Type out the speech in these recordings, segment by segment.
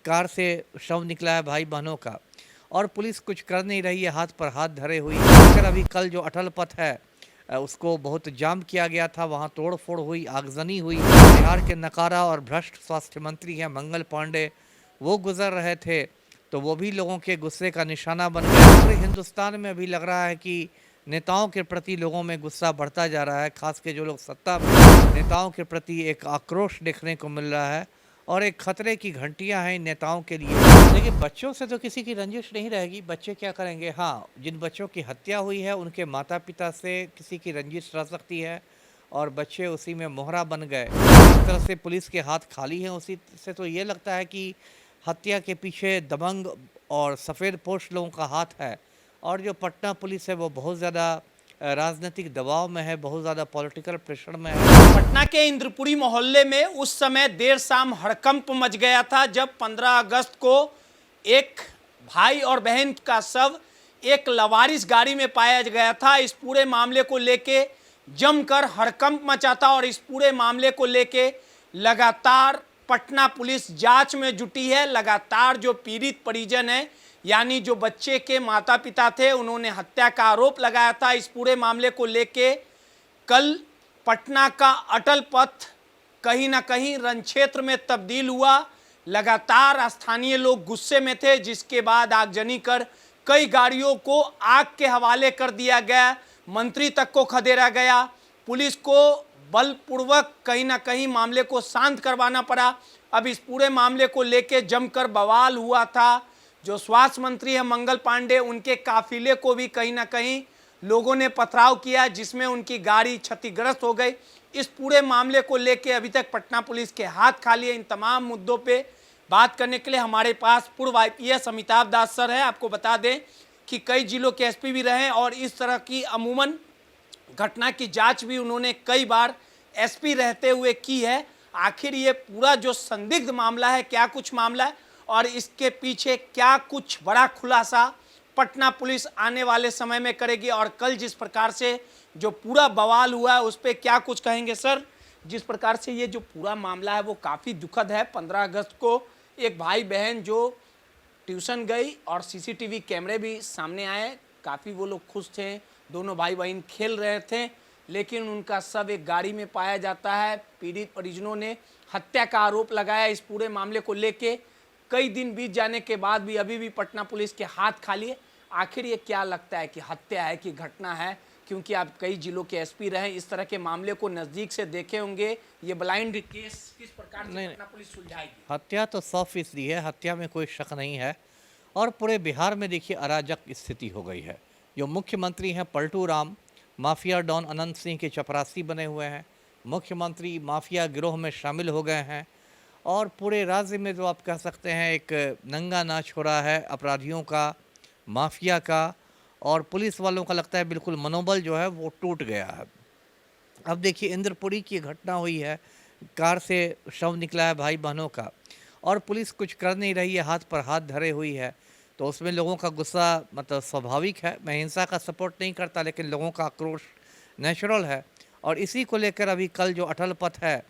Car से शव निकला है भाई बहनों का, और पुलिस कुछ कर नहीं रही है, हाथ पर हाथ धरे हुई। अगर अभी कल जो अटल पथ है उसको बहुत जाम किया गया था, वहाँ तोड़ फोड़ हुई, आगजनी हुई। बिहार के नकारा और भ्रष्ट स्वास्थ्य मंत्री हैं मंगल पांडे, वो गुजर रहे थे, तो वो भी लोगों के गुस्से का निशाना बन गया। पूरे हिंदुस्तान में अभी लग रहा है कि नेताओं के प्रति लोगों में गुस्सा बढ़ता जा रहा है, खास के जो लोग सत्ता में हैं, नेताओं के प्रति एक आक्रोश देखने को मिल रहा है और एक खतरे की घंटियां हैं इन नेताओं के लिए। देखिए, बच्चों से तो किसी की रंजिश नहीं रहेगी, बच्चे क्या करेंगे। हाँ, जिन बच्चों की हत्या हुई है उनके माता पिता से किसी की रंजिश रह सकती है और बच्चे उसी में मोहरा बन गए। इस तरह से पुलिस के हाथ खाली हैं, उसी से तो ये लगता है कि हत्या के पीछे दबंग और सफ़ेद पोश लोगों का हाथ है। और जो पटना पुलिस है वो बहुत ज़्यादा राजनीतिक दबाव में है, बहुत ज़्यादा पॉलिटिकल प्रेशर में है। पटना के इंद्रपुरी मोहल्ले में उस समय देर शाम हड़कंप मच गया था जब 15 अगस्त को एक भाई और बहन का शव एक लवारिस गाड़ी में पाया गया था। इस पूरे मामले को लेके जमकर हड़कंप मचा था और इस पूरे मामले को लेके लगातार पटना पुलिस जांच में जुटी है। लगातार जो पीड़ित परिजन है, यानी जो बच्चे के माता पिता थे, उन्होंने हत्या का आरोप लगाया था। इस पूरे मामले को लेके कल पटना का अटल पथ कहीं ना कहीं रणक्षेत्र में तब्दील हुआ। लगातार स्थानीय लोग गुस्से में थे, जिसके बाद आगजनी कर कई गाड़ियों को आग के हवाले कर दिया गया, मंत्री तक को खदेड़ा गया। पुलिस को बलपूर्वक कहीं ना कहीं मामले को शांत करवाना पड़ा। अब इस पूरे मामले को लेकर जमकर बवाल हुआ था। जो स्वास्थ्य मंत्री है मंगल पांडे, उनके काफिले को भी कहीं ना कहीं लोगों ने पथराव किया, जिसमें उनकी गाड़ी क्षतिग्रस्त हो गई। इस पूरे मामले को लेकर अभी तक पटना पुलिस के हाथ खाली है। इन तमाम मुद्दों पे बात करने के लिए हमारे पास पूर्व आईपीएस अमिताभ दास सर है। आपको बता दें कि कई जिलों के एसपी भी रहे और इस तरह की अमूमन घटना की जांच भी उन्होंने कई बार एसपी रहते हुए की है। आखिर ये पूरा जो संदिग्ध मामला है, क्या कुछ मामला है और इसके पीछे क्या कुछ बड़ा खुलासा पटना पुलिस आने वाले समय में करेगी, और कल जिस प्रकार से जो पूरा बवाल हुआ है उस पर क्या कुछ कहेंगे सर? जिस प्रकार से ये जो पूरा मामला है वो काफ़ी दुखद है। 15 अगस्त को एक भाई बहन जो ट्यूशन गई और सीसीटीवी कैमरे भी सामने आए, काफ़ी वो लोग खुश थे, दोनों भाई बहन खेल रहे थे, लेकिन उनका शव एक गाड़ी में पाया जाता है। पीड़ित परिजनों ने हत्या का आरोप लगाया। इस पूरे मामले को लेके कई दिन बीत जाने के बाद भी अभी भी पटना पुलिस के हाथ खाली है। आखिर ये क्या लगता है कि हत्या है कि घटना है? क्योंकि आप कई जिलों के एसपी रहे, इस तरह के मामले को नज़दीक से देखे होंगे। ये ब्लाइंड केस किस प्रकार से पटना पुलिस सुलझाएगी? हत्या तो 100% है, हत्या में कोई शक नहीं है। और पूरे बिहार में देखिए अराजक स्थिति हो गई है। जो मुख्यमंत्री हैं पलटू राम, माफिया डॉन अनंत सिंह के चपरासी बने हुए हैं। मुख्यमंत्री माफिया गिरोह में शामिल हो गए हैं और पूरे राज्य में जो आप कह सकते हैं एक नंगा नाच हो रहा है अपराधियों का, माफिया का, और पुलिस वालों का लगता है बिल्कुल मनोबल जो है वो टूट गया है। अब देखिए, इंद्रपुरी की घटना हुई है, कार से शव निकला है भाई बहनों का, और पुलिस कुछ कर नहीं रही है, हाथ पर हाथ धरे हुई है, तो उसमें लोगों का गुस्सा मतलब स्वाभाविक है। मैं हिंसा का सपोर्ट नहीं करता, लेकिन लोगों का आक्रोश नेचुरल है। और इसी को लेकर अभी कल जो अटल पथ है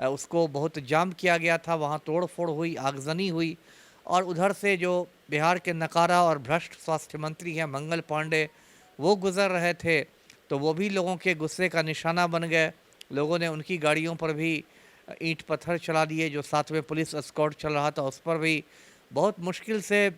उसको बहुत जाम किया गया था, वहाँ तोड़ फोड़ हुई, आगजनी हुई। और उधर से जो बिहार के नकारा और भ्रष्ट स्वास्थ्य मंत्री हैं मंगल पांडे, वो गुजर रहे थे, तो वो भी लोगों के गुस्से का निशाना बन गए। लोगों ने उनकी गाड़ियों पर भी ईंट पत्थर चला दिए। जो साथ में पुलिस एस्कॉर्ट चल रहा था उस पर भी बहुत मुश्किल से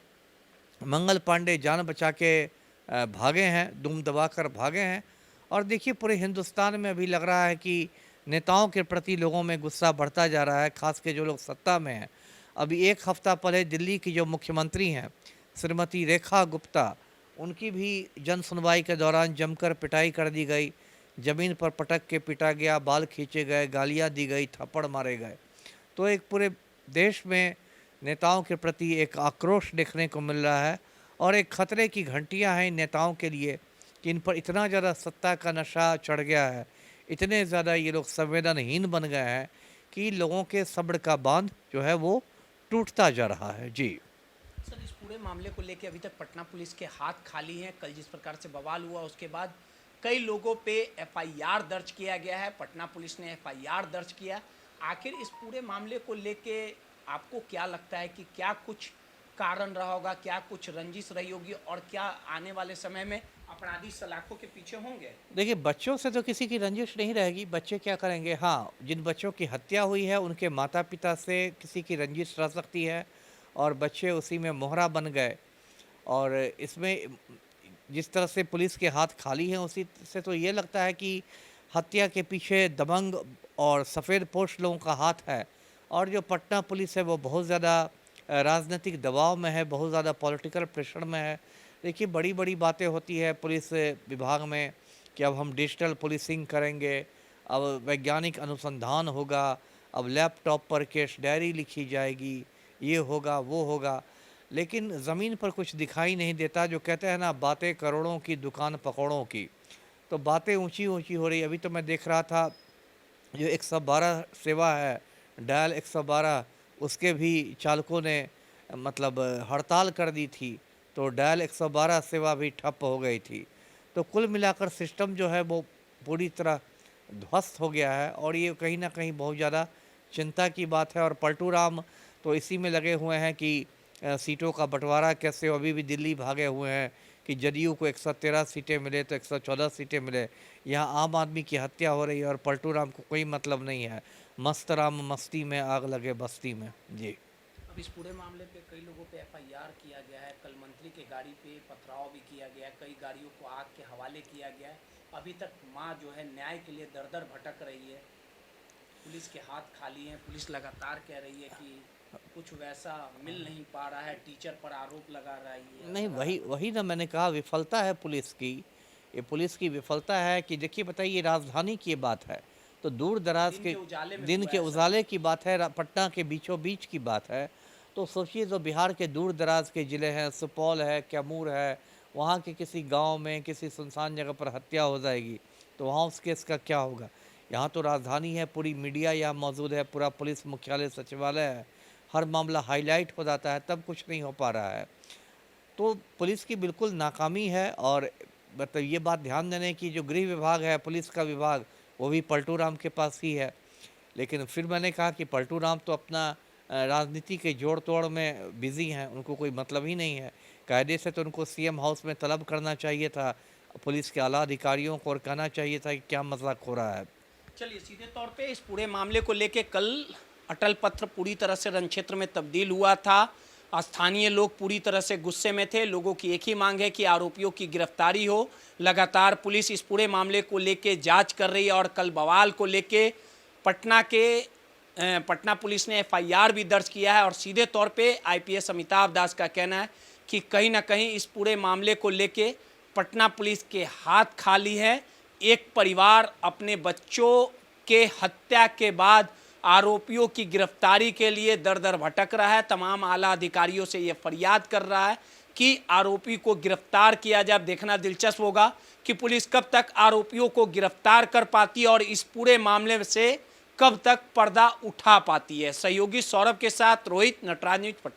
मंगल पांडे जान बचा के भागे हैं, दुम दबाकर भागे हैं। और देखिए, पूरे हिंदुस्तान में अभी लग रहा है कि नेताओं के प्रति लोगों में गुस्सा बढ़ता जा रहा है, खास के जो लोग सत्ता में हैं। अभी एक हफ्ता पहले दिल्ली की जो मुख्यमंत्री हैं श्रीमती रेखा गुप्ता, उनकी भी जन सुनवाई के दौरान जमकर पिटाई कर दी गई। ज़मीन पर पटक के पीटा गया, बाल खींचे गए, गालियाँ दी गई, थप्पड़ मारे गए। तो एक पूरे देश में नेताओं के प्रति एक आक्रोश देखने को मिल रहा है और एक खतरे की घंटियां हैं इन नेताओं के लिए कि इन पर इतना ज़्यादा सत्ता का नशा चढ़ गया है, इतने ज़्यादा ये लोग संवेदनहीन बन गए हैं कि लोगों के सब्र का बांध जो है वो टूटता जा रहा है। जी सर, इस पूरे मामले को लेकर अभी तक पटना पुलिस के हाथ खाली हैं। कल जिस प्रकार से बवाल हुआ उसके बाद कई लोगों पे एफआईआर दर्ज किया गया है। पटना पुलिस ने एफआईआर दर्ज किया। आखिर इस पूरे मामले को लेके आपको क्या लगता है कि क्या कुछ कारण रहा होगा, क्या कुछ रंजिश रही होगी और क्या आने वाले समय में अपराधी सलाखों के पीछे होंगे? देखिए, बच्चों से तो किसी की रंजिश नहीं रहेगी, बच्चे क्या करेंगे? हाँ, जिन बच्चों की हत्या हुई है, उनके माता-पिता से किसी की रंजिश रह सकती है और बच्चे उसी में मोहरा बन गए। और इसमें जिस तरह से पुलिस के हाथ खाली हैं, उसी से तो ये लगता है कि हत्या के पीछे दबंग और सफ़ेद पोश लोगों का हाथ है। और जो पटना पुलिस है, वो बहुत ज़्यादा राजनीतिक दबाव में है, बहुत ज़्यादा पॉलिटिकल प्रेशर में है। देखिए, बड़ी-बड़ी बातें होती है पुलिस विभाग में कि अब हम डिजिटल पुलिसिंग करेंगे, अब वैज्ञानिक अनुसंधान होगा, अब लैपटॉप पर केस डायरी लिखी जाएगी, ये होगा, वो होगा। लेकिन ज़मीन पर कुछ दिखाई नहीं देता। जो कहते हैं ना, बातें करोड़ों की, दुकान पकौड़ों की। तो बातें ऊँची-ऊँची हो रही। अभी तो मैं देख रहा था, जो 112 सेवा है, डायल 112, उसके भी चालकों ने मतलब हड़ताल कर दी थी, तो डायल 112 सेवा भी ठप हो गई थी। तो कुल मिलाकर सिस्टम जो है वो पूरी तरह ध्वस्त हो गया है और ये कहीं न कहीं बहुत ज़्यादा चिंता की बात है। और पलटू राम तो इसी में लगे हुए हैं कि सीटों का बँटवारा कैसे हो। अभी भी दिल्ली भागे हुए हैं कि जदयू को 113 सीटें मिले तो 114 सीटें मिले। यहाँ आम आदमी की हत्या हो रही है और पलटू राम को कोई मतलब नहीं है। मस्त राम मस्ती में, आग लगे बस्ती में। जी। अब इस पूरे मामले पे कई लोगों पे एफआईआर किया गया है, कल मंत्री के गाड़ी पे पथराव भी किया गया है, कई गाड़ियों को आग के हवाले किया गया है। अभी तक माँ जो है न्याय के लिए दर दर भटक रही है, पुलिस के हाथ खाली हैं। पुलिस लगातार कह रही है कि कुछ वैसा मिल नहीं पा रहा है, टीचर पर आरोप लगा रही है। नहीं, वही वही ना मैंने कहा, विफलता है पुलिस की। ये पुलिस की विफलता है कि देखिए, बताइए, राजधानी की ये बात है, तो दूर दराज दिन के के उजाले में दिन हुआ के ऐसा। उजाले की बात है, पटना के बीचों बीच की बात है। तो सोचिए, जो बिहार के दूर दराज के ज़िले हैं, सुपौल है, कैमूर है, वहाँ के किसी गांव में किसी सुनसान जगह पर हत्या हो जाएगी, तो वहाँ उस केस का क्या होगा? यहाँ तो राजधानी है, पूरी मीडिया यहाँ मौजूद है, पूरा पुलिस मुख्यालय सचिवालय है, हर मामला हाईलाइट हो जाता है, तब कुछ नहीं हो पा रहा है। तो पुलिस की बिल्कुल नाकामी है। और मतलब ये बात ध्यान देने की, जो गृह विभाग है, पुलिस का विभाग, वो भी पलटू राम के पास ही है। लेकिन फिर मैंने कहा कि पलटू राम तो अपना राजनीति के जोड़ तोड़ में बिजी हैं, उनको कोई मतलब ही नहीं है। कायदे से तो उनको सीएम हाउस में तलब करना चाहिए था पुलिस के आला अधिकारियों को, और कहना चाहिए था कि क्या मजाक हो रहा है। चलिए, सीधे तौर पे इस पूरे मामले को लेके कल अटल पत्र पूरी तरह से रणक्षेत्र में तब्दील हुआ था। स्थानीय लोग पूरी तरह से गुस्से में थे। लोगों की एक ही मांग है कि आरोपियों की गिरफ्तारी हो। लगातार पुलिस इस पूरे मामले को लेके जांच कर रही है और कल बवाल को लेके पटना पुलिस ने एफआईआर भी दर्ज किया है। और सीधे तौर पे आईपीएस अमिताभ दास का कहना है कि कहीं ना कहीं इस पूरे मामले को लेके पटना पुलिस के हाथ खाली है। एक परिवार अपने बच्चों के हत्या के बाद आरोपियों की गिरफ्तारी के लिए दर दर भटक रहा है। तमाम आला अधिकारियों से ये फरियाद कर रहा है कि आरोपी को गिरफ्तार किया जाए। देखना दिलचस्प होगा कि पुलिस कब तक आरोपियों को गिरफ्तार कर पाती है और इस पूरे मामले से कब तक पर्दा उठा पाती है। सहयोगी सौरभ के साथ रोहित, नटराज न्यूज़, पटना।